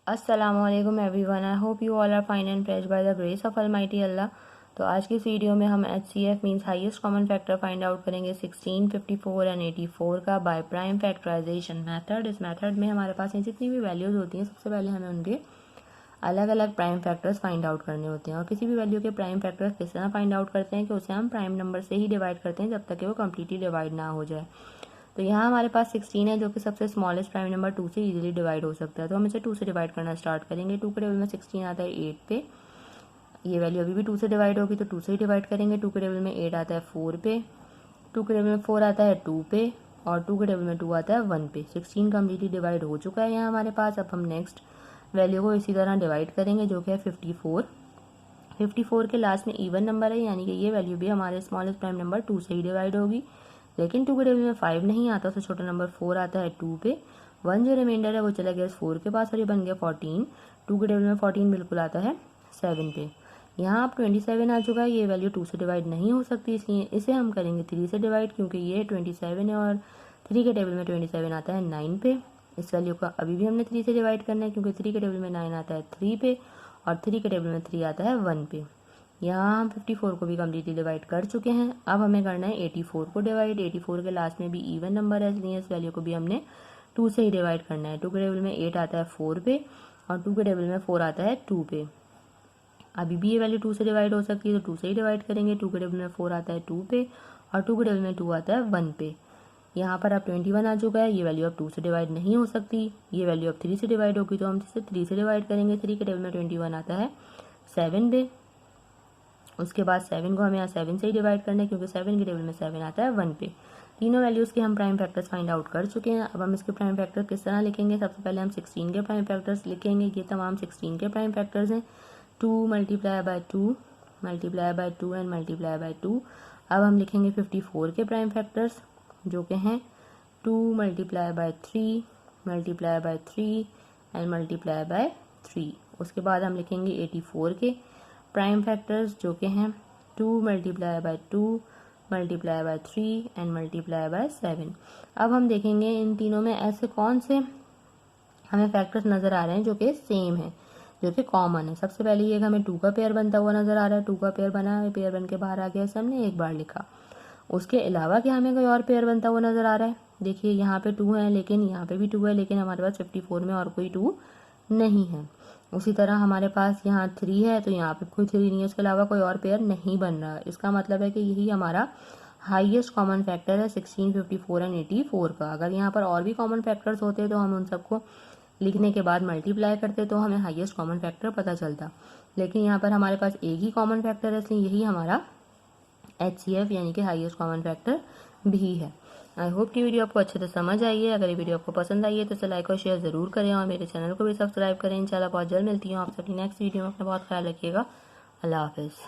अस्सलामुअलैकुम everyone, I hope you all are fine and blessed by the grace of almighty Allah. तो आज की इस वीडियो में हम HCF means highest common factor find out करेंगे 16, 54 एंड 84 का बाय प्राइम फैक्टराइजेशन मेथड। इस मेथड में हमारे पास जितनी भी वैल्यूज़ होती हैं सबसे पहले हमें उनके अलग अलग प्राइम फैक्टर्स फाइंड आउट करने होते हैं। और किसी भी वैल्यू के प्राइम फैक्टर्स किस तरह फाइंड आउट करते हैं कि उसे हम प्राइम नंबर से ही डिवाइड करते हैं जब तक कि वो कम्प्लीटली डिवाइड ना हो जाए। तो यहाँ हमारे पास 16 है जो कि सबसे स्मॉलेस्ट प्राइम नंबर 2 से इजीली डिवाइड हो सकता है। तो हम इसे 2 से डिवाइड करना स्टार्ट करेंगे। 2 के टेबल में 16 आता है 8 पे, ये वैल्यू अभी भी 2 से डिवाइड होगी तो 2 से ही डिवाइड करेंगे। 2 के टेबल में 8 आता है 4 पे, 2 के टेबल में 4 आता है 2 पे, और 2 के टेबल में 2 आता है 1 पे। 16 कम्प्लीटली डिवाइड हो चुका है यहाँ हमारे पास। अब हम नेक्स्ट वैल्यू को इसी तरह डिवाइड करेंगे जो कि है 54। 54 के लास्ट में इवन नंबर है, यानी कि ये वैल्यू भी हमारे स्मॉलेस्ट प्राइम नंबर 2 से ही डिवाइड होगी। लेकिन 2 के टेबल में 5 नहीं आता, उससे छोटा नंबर 4 आता है 2 पे। 1 जो रिमाइंडर है वो चला गया 4 के पास और ये बन गया 14। 2 के टेबल में 14 बिल्कुल आता है 7 पे। यहाँ अब 27 आ चुका है, ये वैल्यू 2 से डिवाइड नहीं हो सकती, इसलिए इसे हम करेंगे 3 से डिवाइड, क्योंकि ये 27 है और 3 के टेबल में 27 आता है 9 पे। इस वैल्यू का अभी भी हमने 3 से डिवाइड करना है, क्योंकि 3 के टेबल में 9 आता है 3 पे और 3 के टेबल में 3 आता है 1 पे। यहाँ हम 54 को भी कम्प्लीटली डिवाइड कर चुके हैं। अब हमें करना है 84 को डिवाइड। 84 के लास्ट में भी इवन नंबर है, इसलिए इस वैल्यू को भी हमने 2 से ही डिवाइड करना है। 2 के टेबल में 8 आता है 4 पे और 2 के टेबल में 4 आता है 2 पे। अभी भी ये वैल्यू 2 से डिवाइड हो सकती है तो 2 से ही डिवाइड करेंगे। 2 के टेबल में 4 आता है 2 पे और 2 के टेबल में 2 आता है 1 पे। यहाँ पर अब 21 आ चुका है, ये वैल्यू अब 2 से डिवाइड नहीं हो सकती, ये वैल्यू अब 3 से डिवाइड होगी तो हम इसे 3 से डिवाइड करेंगे। 3 के टेबल में 21 आता है 7 पे। उसके बाद 7 को हमें यहाँ 7 से ही डिवाइड करना है, क्योंकि 7 के टेबल में 7 आता है 1 पे। तीनों वैल्यूज़ के हम प्राइम फैक्टर्स फाइंड आउट कर चुके हैं। अब हम इसके प्राइम फैक्टर किस तरह लिखेंगे? सबसे पहले हम 16 के प्राइम फैक्टर्स लिखेंगे। ये तमाम 16 के प्राइम फैक्टर्स हैं, 2 multiply by 2 multiply by 2 and multiply by 2। अब हम लिखेंगे 54 के प्राइम फैक्टर्स जो कि हैं 2 multiply by 3 multiply by 3 and multiply by 3। उसके बाद हम लिखेंगे 84 के प्राइम फैक्टर्स जो कि हैं 2 multiply by 2 multiply by 3 and multiply by 7। अब हम देखेंगे इन तीनों में ऐसे कौन से हमें फैक्टर्स नज़र आ रहे हैं जो कि सेम है, जो कि कॉमन है। सबसे पहले ये हमें 2 का पेयर बनता हुआ नज़र आ रहा है। 2 का पेयर बना है, पेयर बन के बाहर आ गया, हमने एक बार लिखा। उसके अलावा क्या हमें कोई और पेयर बनता हुआ नज़र आ रहा है? देखिए यहाँ पे 2 है, लेकिन यहाँ पे भी 2 है, लेकिन हमारे पास 54 में और कोई 2 नहीं है। उसी तरह हमारे पास यहाँ 3 है, तो यहाँ पे कोई 3 नहीं है, उसके अलावा कोई और पेयर नहीं बन रहा। इसका मतलब है कि यही हमारा हाईएस्ट कॉमन फैक्टर है 16, 54 एंड 84 का। अगर यहाँ पर और भी कॉमन फैक्टर्स होते तो हम उन सबको लिखने के बाद मल्टीप्लाई करते तो हमें हाईएस्ट कॉमन फैक्टर पता चलता, लेकिन यहाँ पर हमारे पास एक ही कॉमन फैक्टर है, इसलिए यही हमारा HCF यानी कि हाईएस्ट कॉमन फैक्टर भी है। आई होप कि वीडियो आपको अच्छे से समझ आई है। अगर ये वीडियो आपको पसंद आई है तो इसे लाइक और शेयर ज़रूर करें और मेरे चैनल को भी सब्सक्राइब करें। इंशाल्लाह बहुत जल्द मिलती हूँ आपसे अपनी नेक्स्ट वीडियो में। अपना बहुत ख्याल रखिएगा। अल्लाह हाफिज़।